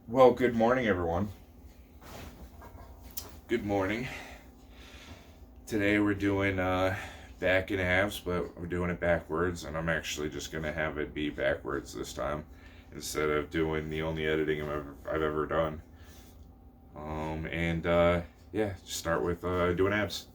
Well, good morning, everyone. Good morning. Today we're doing back and abs, but we're doing it backwards, and I'm actually just gonna have it be backwards this time instead of doing the only editing I've ever done. And yeah, just start with doing abs.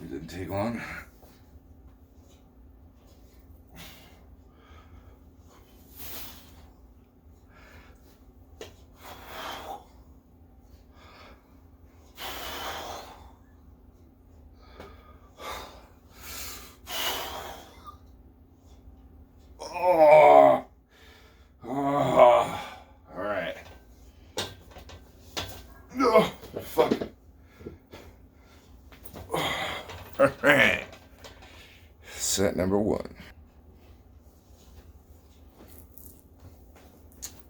It didn't take long. Oh, oh, all right. No, fuck. All right. Set number one.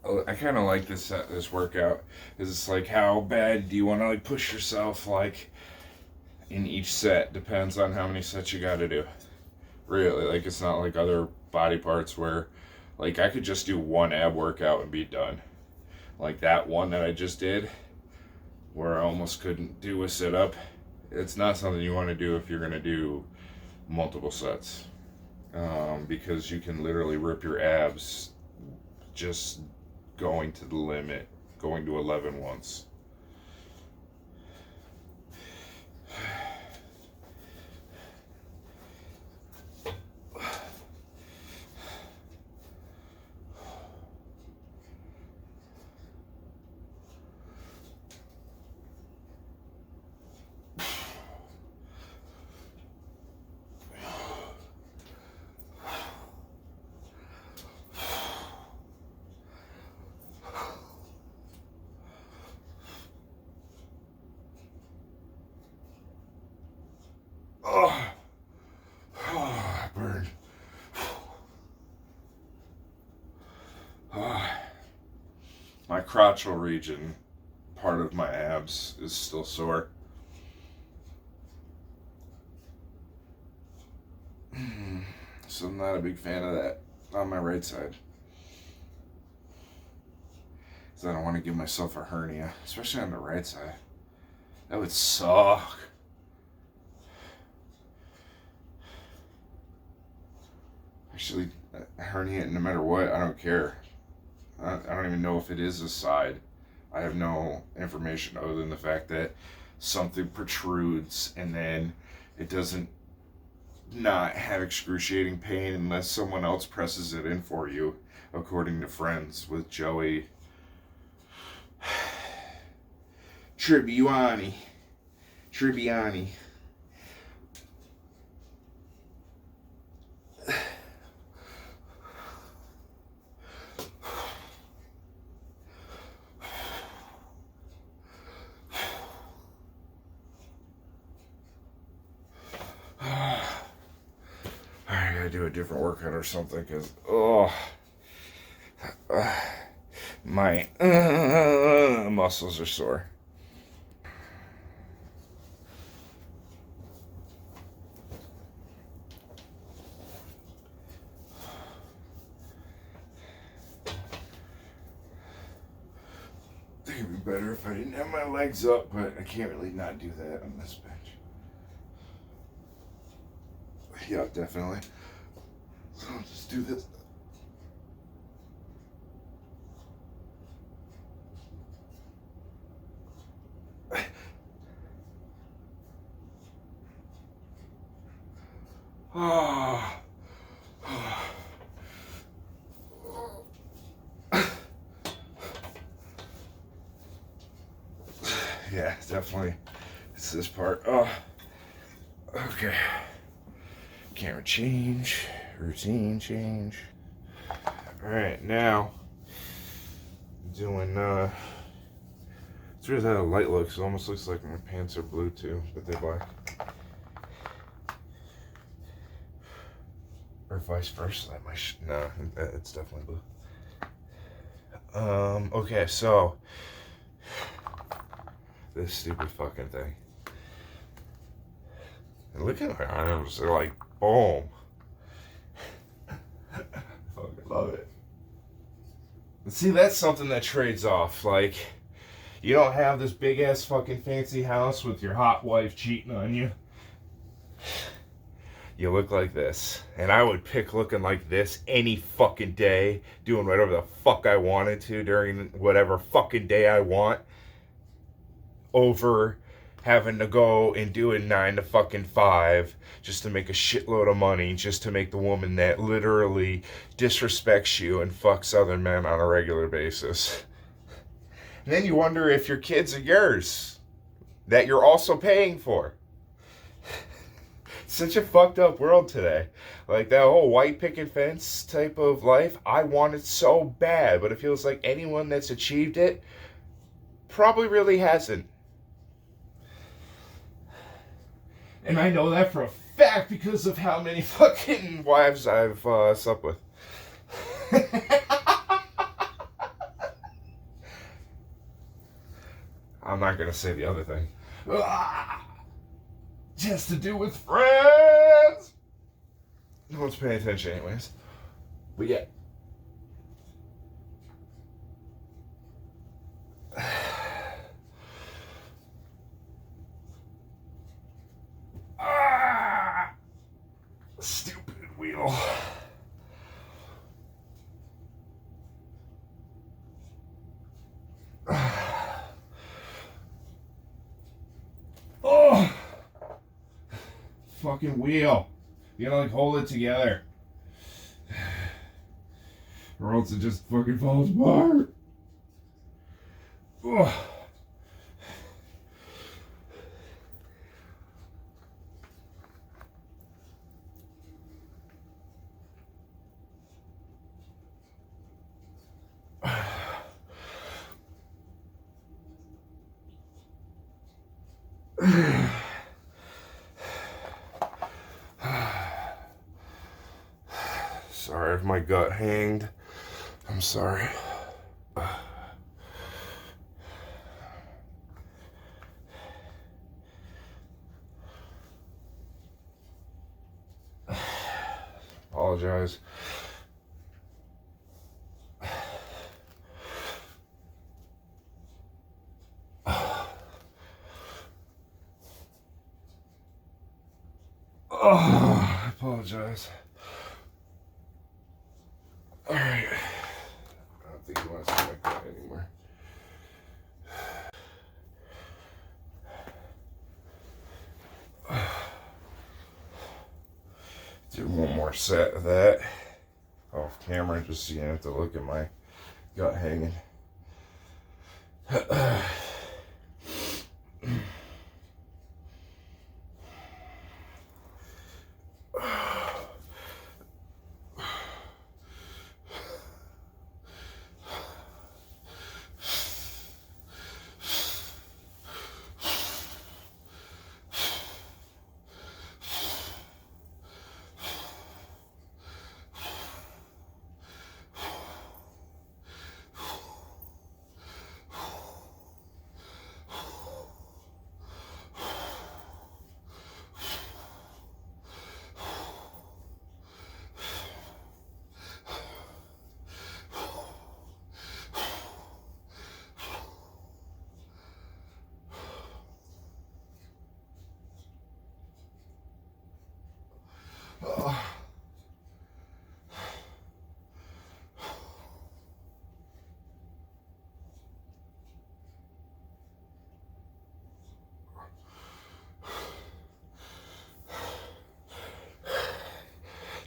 Oh, I kind of like this workout because it's like how bad do you want to like push yourself like in each set depends on how many sets you got to do. Really, like it's not like other body parts where like I could just do one ab workout and be done. Like that one that I just did where I almost couldn't do a sit up. It's not something you want to do if you're going to do multiple sets. Because you can literally rip your abs just going to the limit, going to 11 once. Oh, oh I burned. Oh, my crotchal region, part of my abs, is still sore. So I'm not a big fan of that on my right side. So I don't want to give myself a hernia, especially on the right side. That would suck. Actually, a hernia, no matter what, I don't care. I don't even know if it is a side. I have no information other than the fact that something protrudes and then it doesn't not have excruciating pain unless someone else presses it in for you, according to friends with Joey Tribbiani. Tribbiani. I gotta do a different workout or something because, my muscles are sore. I think it'd be better if I didn't have my legs up, but I can't really not do that on this bench. Yeah, definitely. So I'll just do this. Oh. Yeah, definitely. It's this part. Oh. Okay. Camera change. Routine change. Alright, now doing it's weird how the light looks. It almost looks like my pants are blue too, but they're black. Or vice versa. No, it's definitely blue. Okay, so this stupid fucking thing. And look at my arms, they're like boom. Fucking love it. See, that's something that trades off. Like, you don't have this big ass fucking fancy house with your hot wife cheating on you. You look like this. And I would pick looking like this any fucking day, doing whatever the fuck I wanted to during whatever fucking day I want, over having to go and do a 9 to fucking 5 just to make a shitload of money, just to make the woman that literally disrespects you and fucks other men on a regular basis. And then you wonder if your kids are yours, that you're also paying for. Such a fucked up world today. Like that whole white picket fence type of life, I want it so bad, but it feels like anyone that's achieved it probably really hasn't. And I know that for a fact because of how many fucking wives I've slept with. I'm not gonna say the other thing. Just to do with friends. No one's paying attention anyways. But yeah. Stupid wheel. Oh, fucking wheel. You gotta like hold it together, or else it just fucking falls apart. Oh. Sorry if my gut hanged. I'm sorry. Apologize. Oh, I apologize. Alright. I don't think you want to see my gut anymore. Do one more set of that off camera just so you have to look at my gut hanging.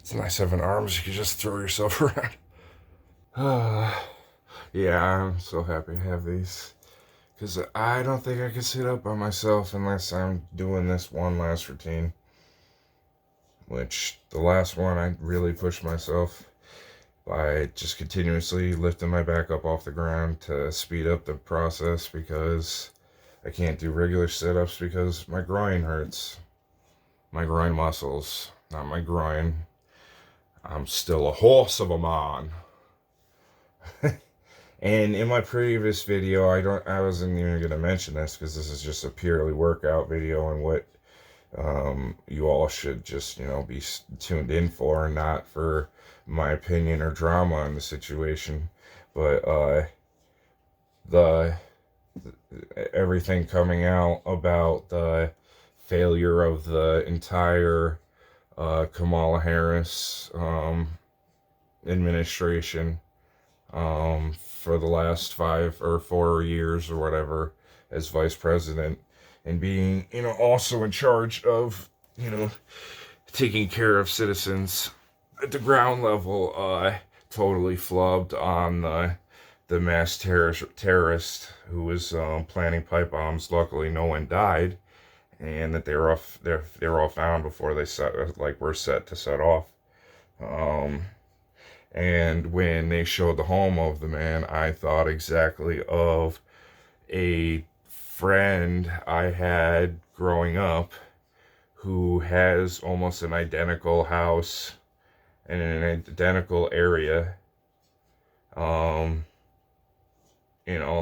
It's nice having arms you can just throw yourself around. Yeah, I'm so happy to have these. Because I don't think I can sit up by myself unless I'm doing this one last routine. Which, the last one, I really pushed myself by just continuously lifting my back up off the ground to speed up the process, because I can't do regular sit-ups because my groin hurts. My groin muscles, not my groin. I'm still a horse of a man. And in my previous video, I wasn't even going to mention this because this is just a purely workout video, and what you all should just, be tuned in for, not for my opinion or drama on the situation. But everything coming out about the failure of the entire Kamala Harris administration for the last 5 or 4 years or whatever as vice president, and being, also in charge of, taking care of citizens at the ground level, totally flubbed on the mass terrorist who was planting pipe bombs. Luckily, no one died, and that they were all found before they were set to set off. And when they showed the home of the man, I thought exactly of a friend I had growing up who has almost an identical house in an identical area.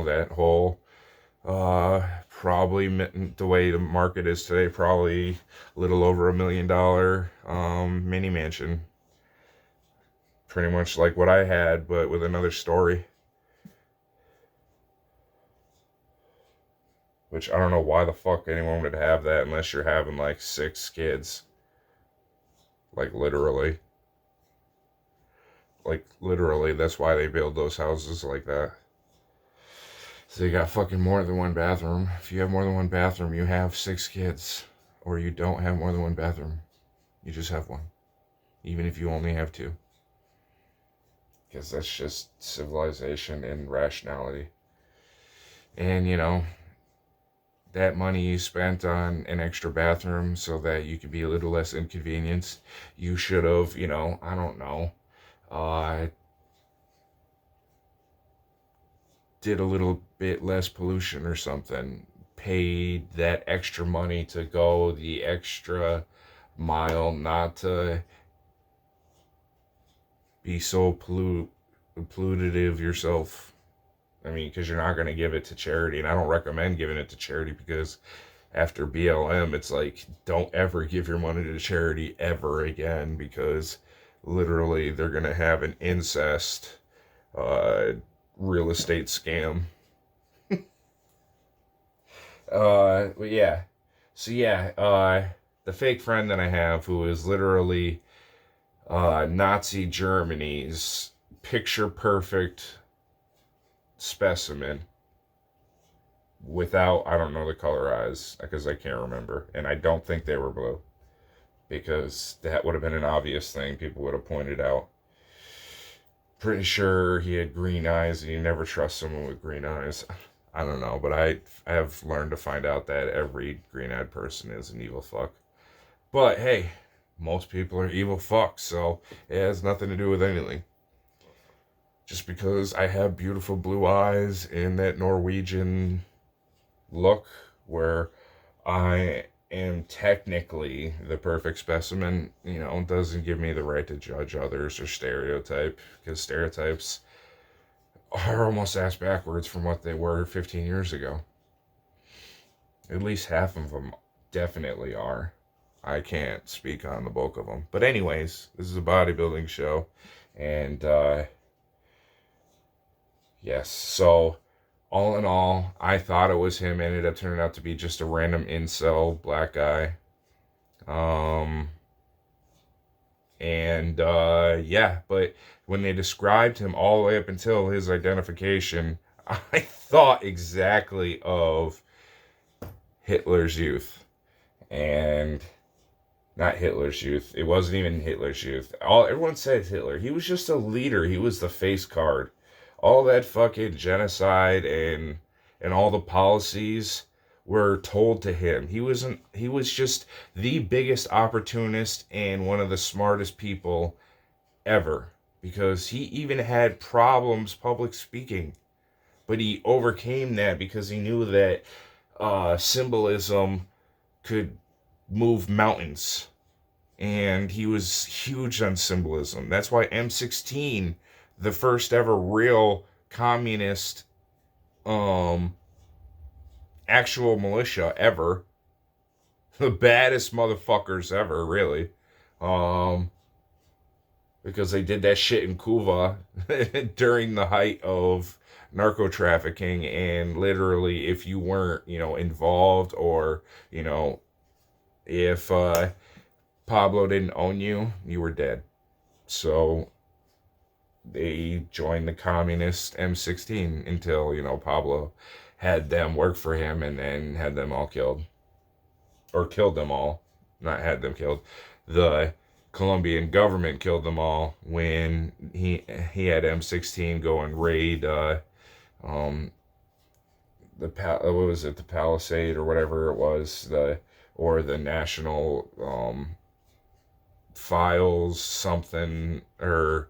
That whole, probably, the way the market is today, probably a little over $1 million mini mansion. Pretty much like what I had, but with another story. Which, I don't know why the fuck anyone would have that unless you're having like 6 kids. Literally. Literally, that's why they build those houses like that. So you got fucking more than one bathroom. If you have more than one bathroom, you have 6 kids. Or you don't have more than one bathroom. You just have one. Even if you only have 2. Because that's just civilization and rationality. And, that money you spent on an extra bathroom so that you could be a little less inconvenienced, you should have, I don't know, did a little bit less pollution or something. Paid that extra money to go the extra mile, not to be so pollutive yourself. I mean, because you're not going to give it to charity, and I don't recommend giving it to charity, because after BLM, it's like, don't ever give your money to charity ever again, because literally they're going to have an incest real estate scam. But yeah. So yeah, the fake friend that I have, who is literally Nazi Germany's picture perfect specimen, without, I don't know the color eyes, because I can't remember, and I don't think they were blue, because that would have been an obvious thing people would have pointed out. Pretty sure he had green eyes, and you never trust someone with green eyes. I don't know, but I have learned to find out that every green-eyed person is an evil fuck. But hey, most people are evil fucks, so it has nothing to do with anything. Just because I have beautiful blue eyes and that Norwegian look where I am technically the perfect specimen, doesn't give me the right to judge others or stereotype, because stereotypes are almost ass backwards from what they were 15 years ago. At least half of them definitely are. I can't speak on the bulk of them. But anyways, this is a bodybuilding show, and yes, so all in all, I thought it was him. Ended up turning out to be just a random incel black guy. Yeah, but when they described him all the way up until his identification, I thought exactly of Hitler's Youth. And Not Hitler's Youth. It wasn't even Hitler's Youth. Everyone says Hitler. He was just a leader. He was the face card. All that fucking genocide and all the policies were told to him. He was just the biggest opportunist and one of the smartest people ever, because he even had problems public speaking, but he overcame that because he knew that symbolism could move mountains, and he was huge on symbolism. That's why M16, the first ever real communist um actual militia ever, the baddest motherfuckers ever, really, um because they did that shit in Cuba during the height of narco trafficking, and literally if you weren't, involved, or, if Pablo didn't own you, you were dead. So they joined the communist M16 until, Pablo had them work for him and then had them all killed. Or killed them all. Not had them killed. The Colombian government killed them all when he had M16 go and raid what was it, the Palisade or whatever it was, the national files something, or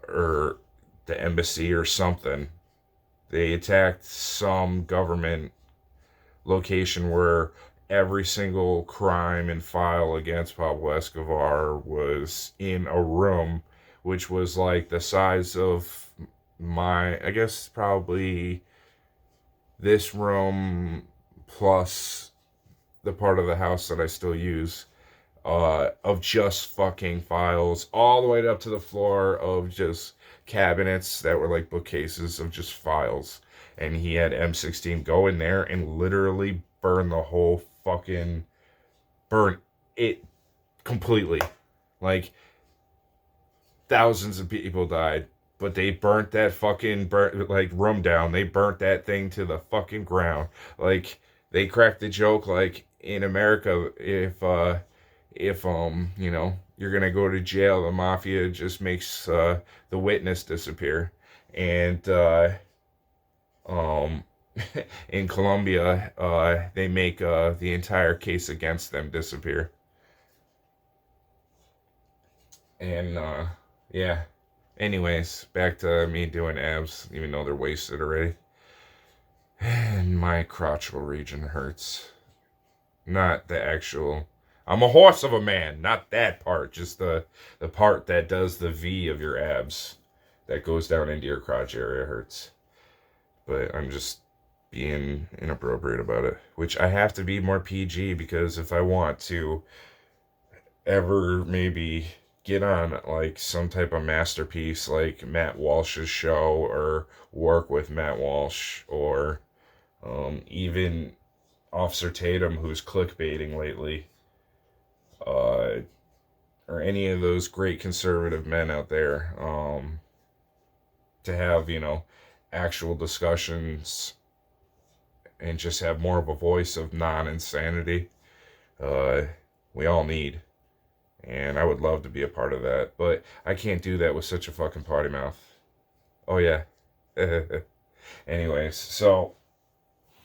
the embassy or something. They attacked some government location where every single crime and file against Pablo Escobar was in a room, which was like the size of I guess probably this room plus the part of the house that I still use, of just fucking files, all the way up to the floor of just cabinets that were like bookcases of just files. And he had M16 go in there and literally burn it completely. Like, thousands of people died, but they burnt that fucking room down. They burnt that thing to the fucking ground. Like, they cracked the joke, like, in America, if you're gonna go to jail, the mafia just makes the witness disappear. And um in Colombia, they make the entire case against them disappear. And yeah. Anyways, back to me doing abs, even though they're wasted already. And my crotchal region hurts. Not the actual. I'm a horse of a man, not that part. Just the part that does the V of your abs, that goes down into your crotch area, hurts. But I'm just being inappropriate about it, which I have to be more PG, because if I want to ever maybe get on like some type of masterpiece like Matt Walsh's show, or work with Matt Walsh, or even Officer Tatum, who's clickbaiting lately, or any of those great conservative men out there, to have, actual discussions and just have more of a voice of non-insanity, we all need. And I would love to be a part of that, but I can't do that with such a fucking potty mouth. Oh yeah. Anyways, so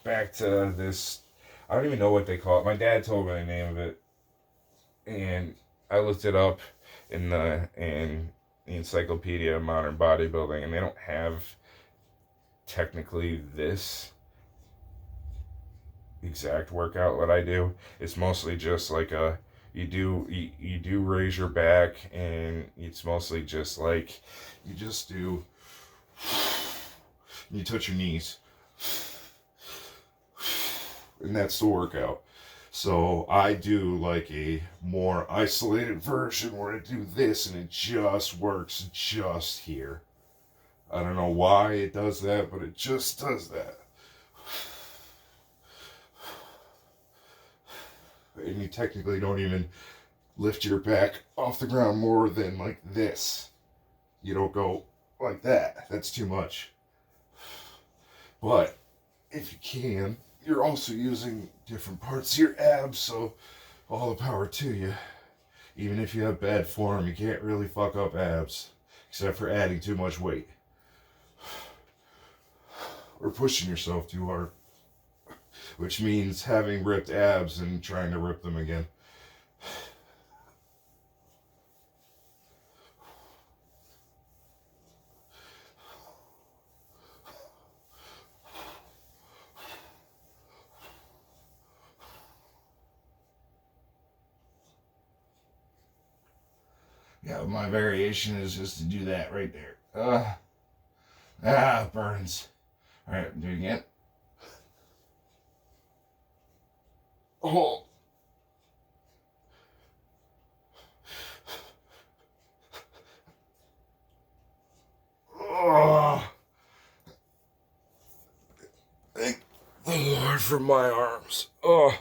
back to this. I don't even know what they call it. My dad told me the name of it, and I looked it up in the Encyclopedia of Modern Bodybuilding, and they don't have technically this exact workout that I do. It's mostly just like you do raise your back, and it's mostly just like you just do, you touch your knees, and that's the workout. So I do like a more isolated version where I do this, and it just works just here. I don't know why it does that, but it just does that. And you technically don't even lift your back off the ground more than like this. You don't go like that. That's too much. But if you can, you're also using different parts of your abs, so all the power to you. Even if you have bad form, you can't really fuck up abs, except for adding too much weight. Or pushing yourself too hard. Which means having ripped abs and trying to rip them again. Yeah, my variation is just to do that right there. Burns. Alright, do it again. Oh. Oh. Thank the Lord for my arms. Oh.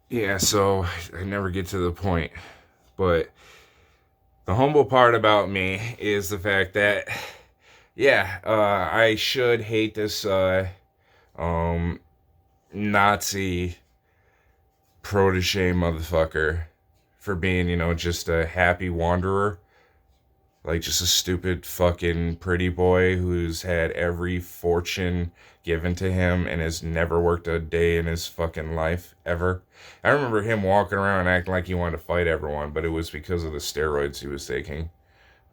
Yeah, so I never get to the point. But the humble part about me is the fact that, yeah, I should hate this Nazi protege motherfucker for being, just a happy wanderer. Like, just a stupid fucking pretty boy who's had every fortune given to him and has never worked a day in his fucking life, ever. I remember him walking around acting like he wanted to fight everyone, but it was because of the steroids he was taking.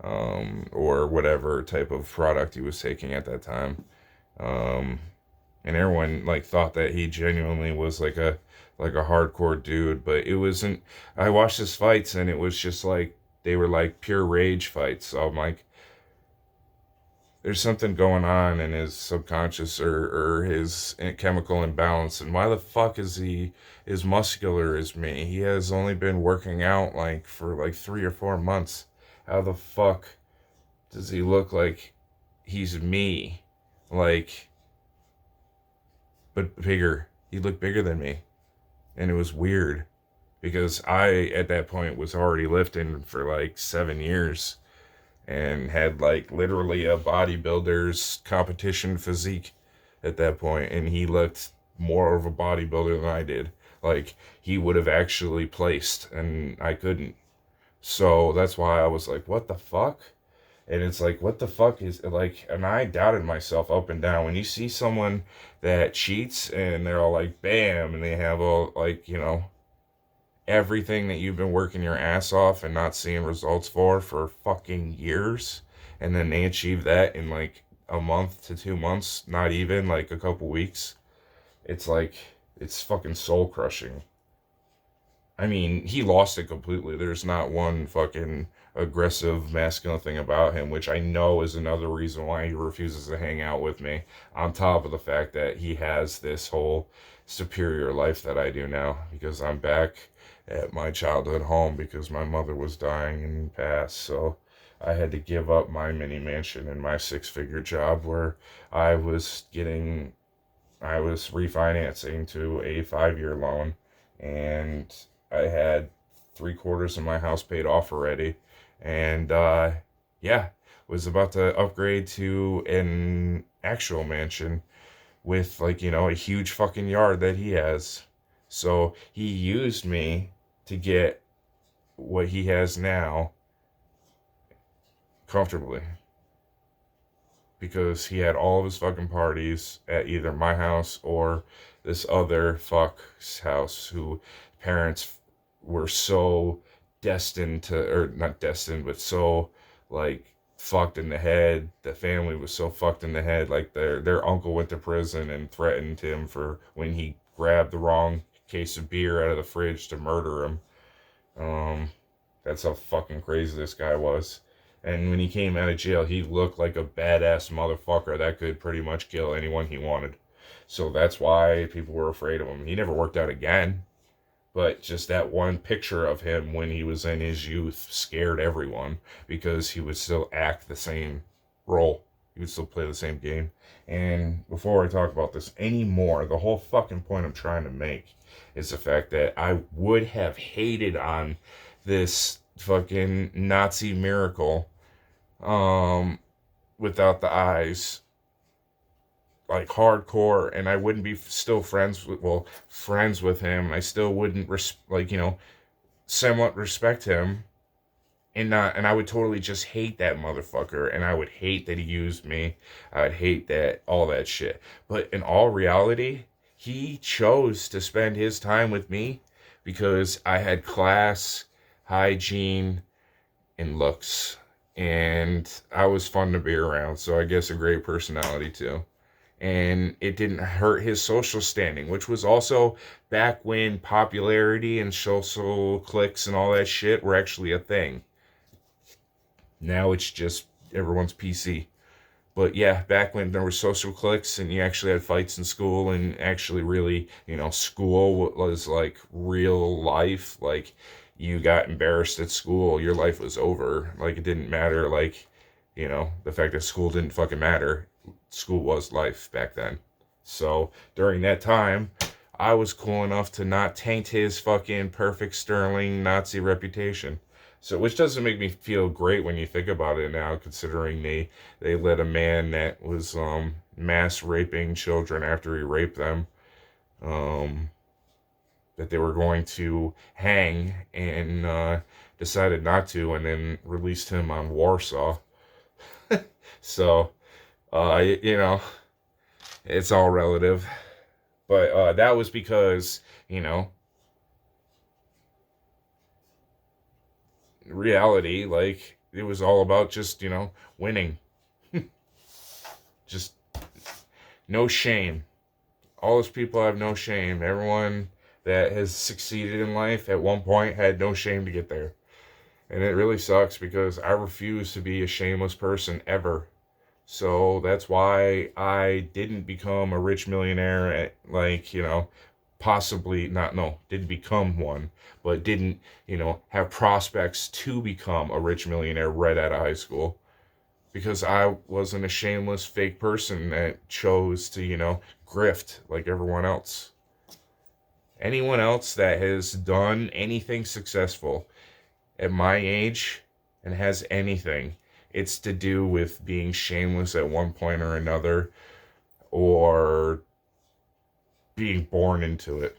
Or whatever type of product he was taking at that time. And everyone, like, thought that he genuinely was like a hardcore dude, but it wasn't. I watched his fights and it was just like, they were like pure rage fights. So I'm like, there's something going on in his subconscious or his chemical imbalance. And why the fuck is he as muscular as me? He has only been working out like for like 3 or 4 months. How the fuck does he look like he's me? Like, but bigger. He looked bigger than me. And it was weird. Because I, at that point, was already lifting for like 7 years and had like literally a bodybuilder's competition physique at that point. And he looked more of a bodybuilder than I did. Like, he would have actually placed and I couldn't. So that's why I was like, what the fuck? And it's like, what the fuck is, like, and I doubted myself up and down. When you see someone that cheats and they're all like, bam, and they have all, like, everything that you've been working your ass off and not seeing results for fucking years, and then they achieve that in like a month to 2 months, not even like a couple weeks. It's like, it's fucking soul crushing. I mean, he lost it completely. There's not one fucking aggressive masculine thing about him, which I know is another reason why he refuses to hang out with me, on top of the fact that he has this whole superior life that I do now, because I'm back at my childhood home because my mother was dying and passed. So I had to give up my mini mansion and my 6-figure job where I was refinancing to a 5-year loan, and I had 3/4 of my house paid off already. And yeah, was about to upgrade to an actual mansion with, like, a huge fucking yard that he has. So he used me to get what he has now comfortably, because he had all of his fucking parties at either my house or this other fuck's house, who parents were so destined to, or not destined, but so like fucked in the head. The family was so fucked in the head. Like, their uncle went to prison and threatened him for when he grabbed the wrong case of beer out of the fridge to murder him. That's how fucking crazy this guy was. And when he came out of jail, he looked like a badass motherfucker that could pretty much kill anyone he wanted. So that's why people were afraid of him. He never worked out again. But just that one picture of him when he was in his youth scared everyone, because he would still act the same role. He would still play the same game. And before I talk about this anymore, the whole fucking point I'm trying to make is the fact that I would have hated on this fucking Nazi miracle without the eyes like hardcore, and I wouldn't be still friends with him. I still wouldn't somewhat respect him, and I would totally just hate that motherfucker, and I would hate that he used me. I would hate that, all that shit. But in all reality, he chose to spend his time with me because I had class, hygiene, and looks, and I was fun to be around. So I guess a great personality too. And it didn't hurt his social standing, which was also back when popularity and social cliques and all that shit were actually a thing. Now it's just everyone's PC. But yeah, back when there were social cliques and you actually had fights in school, and actually really, school was like real life. Like, you got embarrassed at school, your life was over. Like, it didn't matter. Like, the fact that school didn't fucking matter. School was life back then. So during that time, I was cool enough to not taint his fucking perfect sterling Nazi reputation. So, which doesn't make me feel great when you think about it now, considering they let a man that was mass raping children after he raped them, that they were going to hang, and decided not to, and then released him on Warsaw. So, it's all relative. But that was because, reality, like, it was all about just, winning. Just no shame. All those people have no shame. Everyone that has succeeded in life at one point had no shame to get there. And it really sucks because I refuse to be a shameless person ever. So that's why I didn't become a rich millionaire at, like, possibly not, no, didn't become one, but didn't, have prospects to become a rich millionaire right out of high school. Because I wasn't a shameless fake person that chose to, grift like everyone else. Anyone else that has done anything successful at my age and has anything, it's to do with being shameless at one point or another, or being born into it.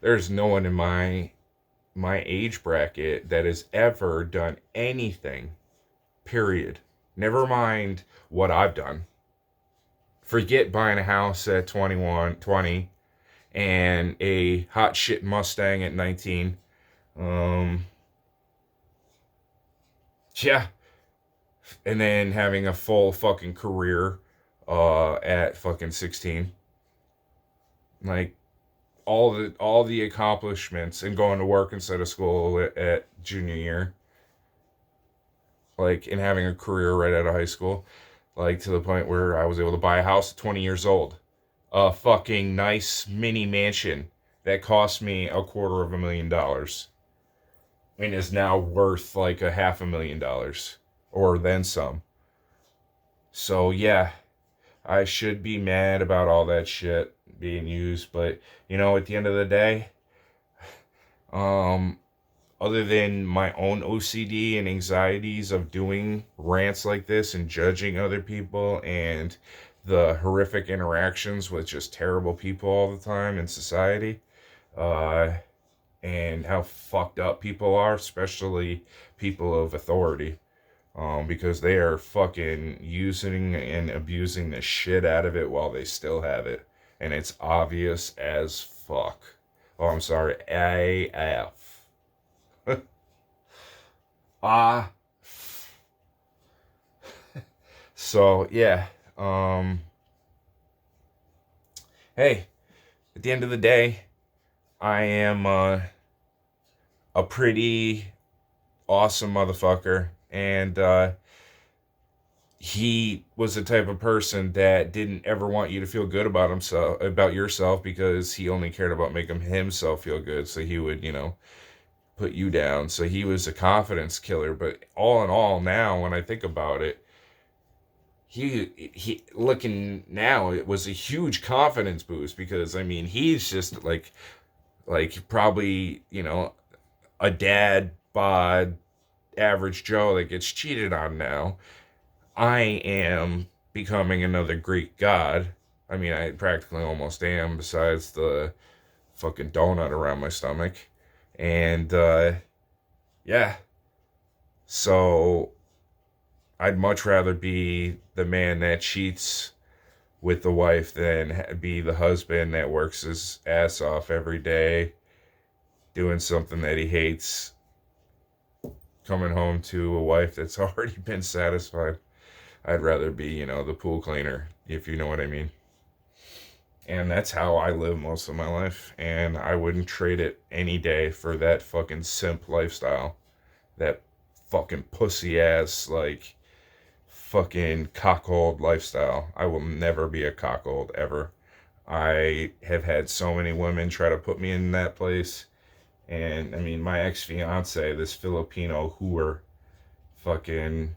There's no one in my age bracket that has ever done anything, period. Never mind what I've done. Forget buying a house at 20, and a hot shit Mustang at 19. Yeah. And then having a full fucking career at fucking 16. Like, all the accomplishments, and going to work instead of school at junior year. Like, and having a career right out of high school. Like, to the point where I was able to buy a house at 20 years old. A fucking nice mini mansion that cost me $250,000. And is now worth like $500,000 or then some. So yeah, I should be mad about all that shit being used, but at the end of the day, other than my own OCD and anxieties of doing rants like this and judging other people, and the horrific interactions with just terrible people all the time in society, and how fucked up people are, especially people of authority, because they are fucking using and abusing the shit out of it while they still have it, and it's obvious as fuck. Oh, I'm sorry, AF. So yeah, hey, at the end of the day, I am a pretty awesome motherfucker, and he was the type of person that didn't ever want you to feel good about yourself, because he only cared about making himself feel good. So he would, put you down. So he was a confidence killer. But all in all, now when I think about it, he looking now, it was a huge confidence boost, because I mean, he's just like probably, a dad bod average Joe that gets cheated on now. I am becoming another Greek god. I mean, I practically almost am, besides the fucking donut around my stomach. And, yeah. So, I'd much rather be the man that cheats with the wife than be the husband that works his ass off every day doing something that he hates, coming home to a wife that's already been satisfied. I'd rather be, the pool cleaner, if you know what I mean. And that's how I live most of my life. And I wouldn't trade it any day for that fucking simp lifestyle. That fucking pussy ass, like, fucking cockhold lifestyle. I will never be a cockhold, ever. I have had so many women try to put me in that place. And, I mean, my ex-fiance, this Filipino hooer, fucking,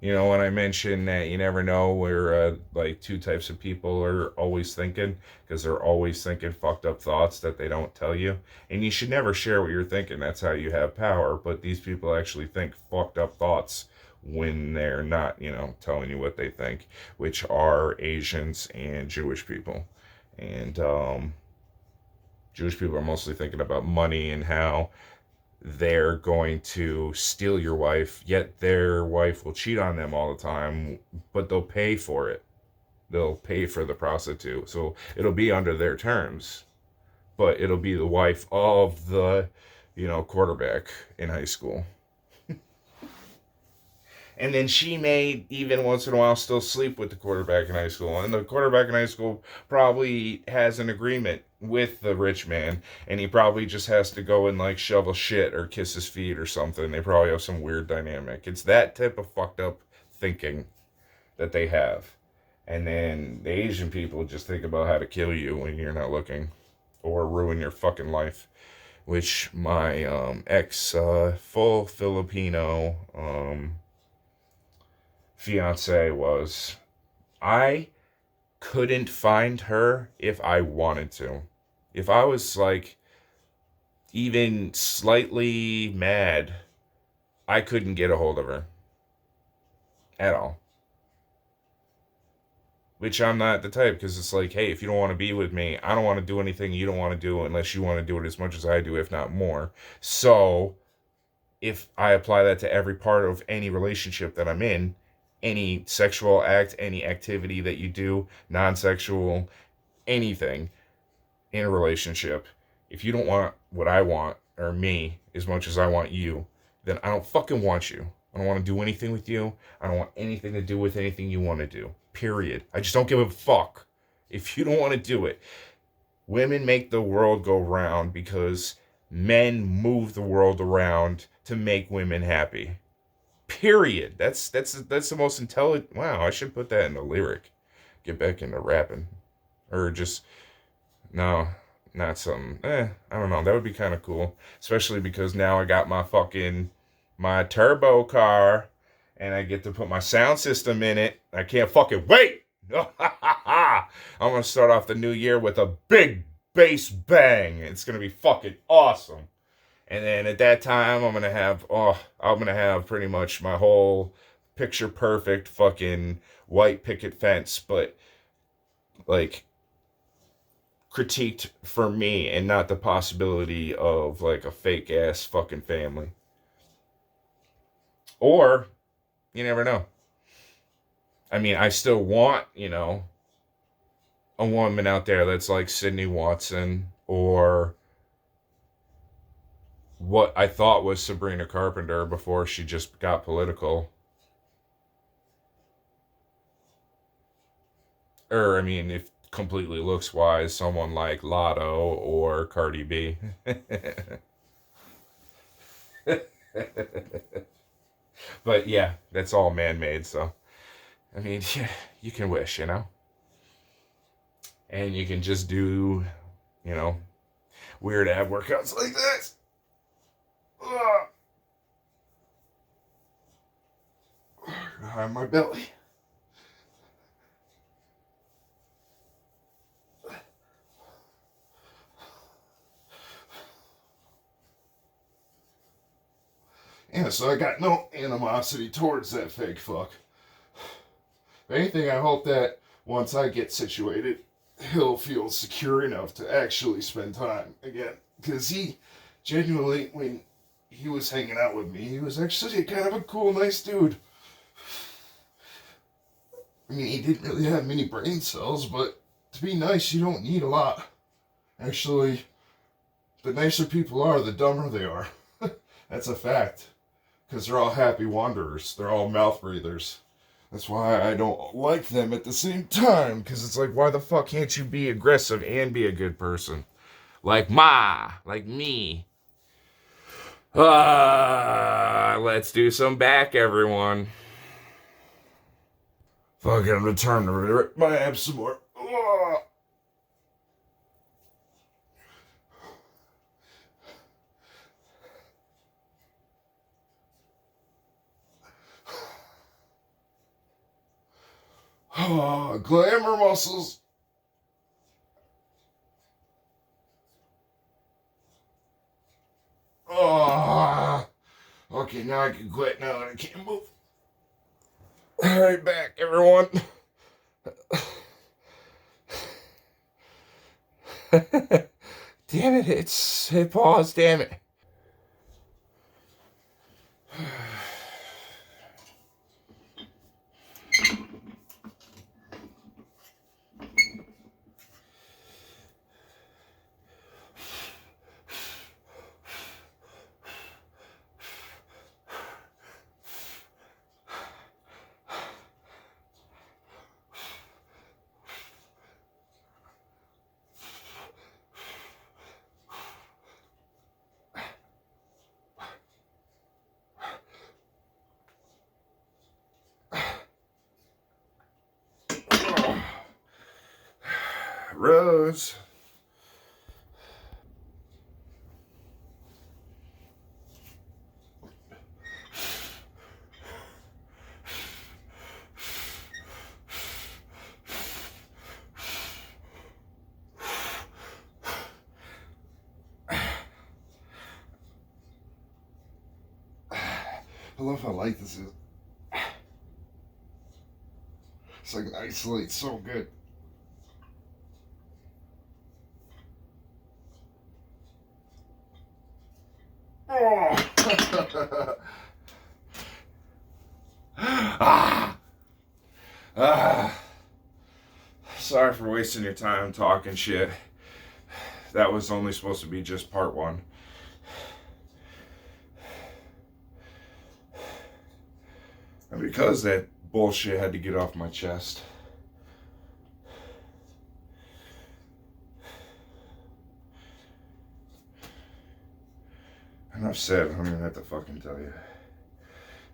when I mentioned that you never know where, like, two types of people are always thinking, because they're always thinking fucked up thoughts that they don't tell you. And you should never share what you're thinking. That's how you have power. But these people actually think fucked up thoughts when they're not, telling you what they think, which are Asians and Jewish people. And, Jewish people are mostly thinking about money and how they're going to steal your wife, yet their wife will cheat on them all the time, but they'll pay for it. They'll pay for the prostitute. So it'll be under their terms, but it'll be the wife of the, quarterback in high school. And then she may, even once in a while, still sleep with the quarterback in high school. And the quarterback in high school probably has an agreement with the rich man. And he probably just has to go and, like, shovel shit or kiss his feet or something. They probably have some weird dynamic. It's that type of fucked up thinking that they have. And then the Asian people just think about how to kill you when you're not looking. Or ruin your fucking life. Which my ex, full Filipino, fiance was. I couldn't find her if I wanted to. If I was, like, even slightly mad, I couldn't get a hold of her at all. Which I'm not the type, because it's like, hey, if you don't want to be with me, I don't want to do anything you don't want to do unless you want to do it as much as I do, if not more. So if I apply that to every part of any relationship that I'm in, any sexual act, any activity that you do, non-sexual, anything in a relationship, if you don't want what I want, or me, as much as I want you, then I don't fucking want you. I don't want to do anything with you. I don't want anything to do with anything you want to do. Period. I just don't give a fuck if you don't want to do it. Women make the world go round because men move the world around to make women happy. Period. That's the most intelligent. Wow, I should put that in the lyric. Get back into rapping, or just no, not some. I don't know. That would be kind of cool, especially because now I got my turbo car, and I get to put my sound system in it. I can't fucking wait. I'm gonna start off the new year with a big bass bang. It's gonna be fucking awesome. And then at that time, I'm gonna have pretty much my whole picture perfect fucking white picket fence, but, like, critiqued for me and not the possibility of, like, a fake ass fucking family. Or, you never know. I mean, I still want, a woman out there that's like Sydney Watson, or what I thought was Sabrina Carpenter before she just got political. Or, I mean, if completely looks wise, someone like Lotto or Cardi B. But yeah, that's all man made, so. I mean, yeah, you can wish, And you can just do, weird ab workouts like this. Behind my belly. Yeah, so I got no animosity towards that fake fuck. If anything, I hope that once I get situated, he'll feel secure enough to actually spend time again. Because he genuinely, when he was hanging out with me, he was actually kind of a cool, nice dude. I mean, he didn't really have many brain cells, but to be nice, you don't need a lot. Actually, the nicer people are, the dumber they are. That's a fact. Because they're all happy wanderers. They're all mouth breathers. That's why I don't like them at the same time. Because it's like, why the fuck can't you be aggressive and be a good person? Like like me. Let's do some back, everyone. Fuck it, I'm gonna turn to rip my abs some more. Glamour muscles. Okay, now I can quit now that I can't move. Alright, back, everyone. Damn it, it paused, damn it. Rose. I love how light this is. It's like an ice light, so good. Oh. Sorry for wasting your time talking shit. That was only supposed to be just part one. And because that bullshit had to get off my chest. Enough said, I don't even have to fucking tell you.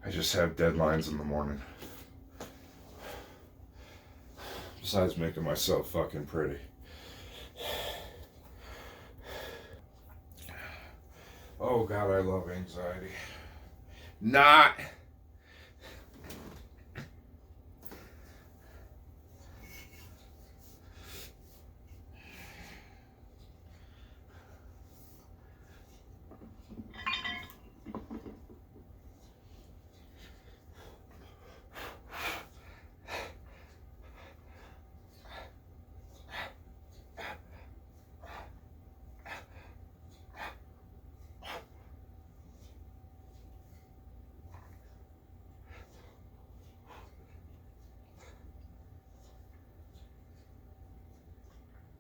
I just have deadlines in the morning. Besides making myself fucking pretty. Oh God, I love anxiety. Not.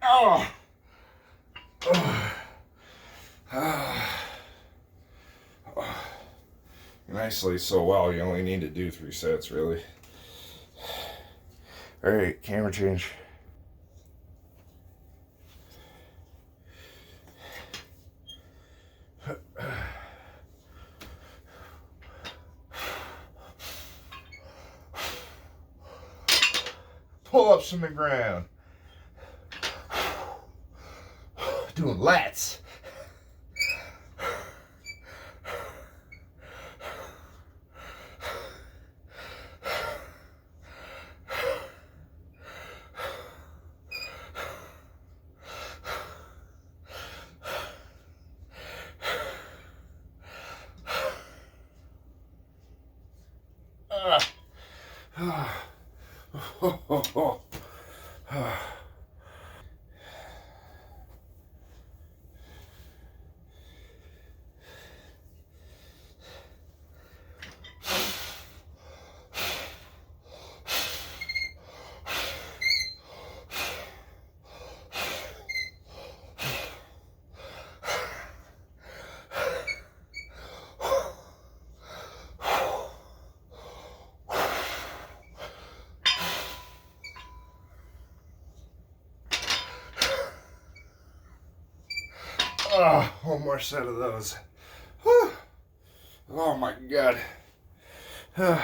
Oh. You isolate so well, you only need to do 3 sets, really. Alright, camera change. Pull ups from the ground. Doing lats. Oh, one more set of those. Whew. Oh my God. All right.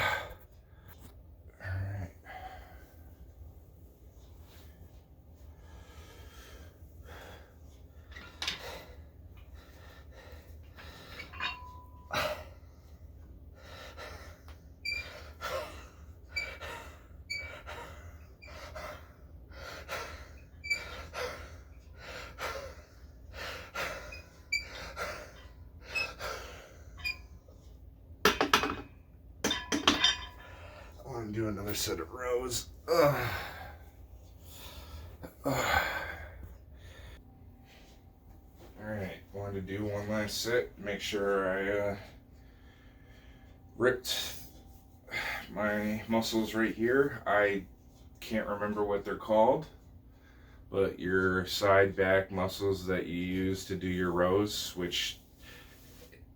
I want to do another set of rows. Ugh. Ugh. Alright, wanted to do one last set. Make sure I ripped my muscles right here. I can't remember what they're called, but your side back muscles that you use to do your rows, which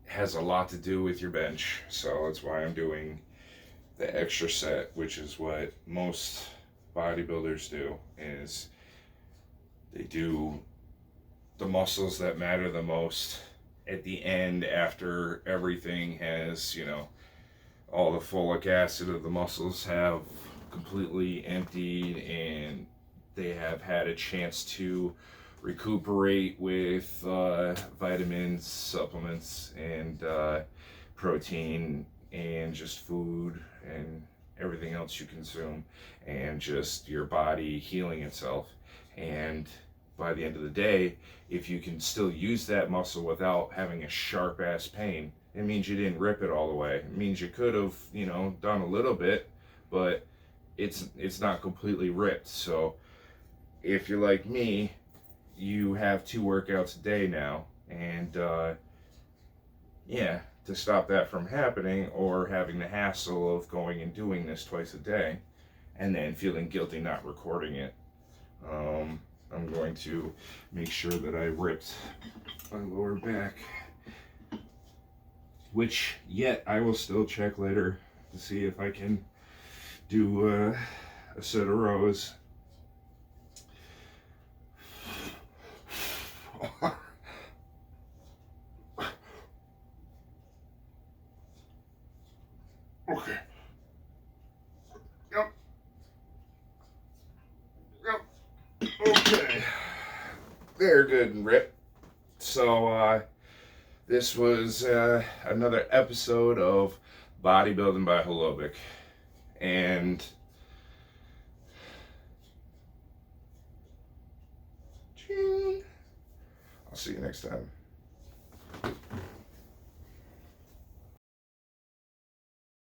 has a lot to do with your bench. So that's why I'm doing the extra set, which is what most bodybuilders do, is they do the muscles that matter the most at the end after everything has, all the folic acid of the muscles have completely emptied and they have had a chance to recuperate with vitamins, supplements, and protein, and just food and everything else you consume, and just your body healing itself. And by the end of the day, if you can still use that muscle without having a sharp ass pain, it means you didn't rip it all the way. It means you could have, done a little bit, but it's not completely ripped. So if you're like me, you have 2 workouts a day now, and to stop that from happening, or having the hassle of going and doing this twice a day and then feeling guilty not recording it, I'm going to make sure that I ripped my lower back, which yet I will still check later to see if I can do a set of rows. Okay. Yep. Okay. They're good and ripped. So, this was another episode of Bodybuilding by Holobic. And I'll see you next time.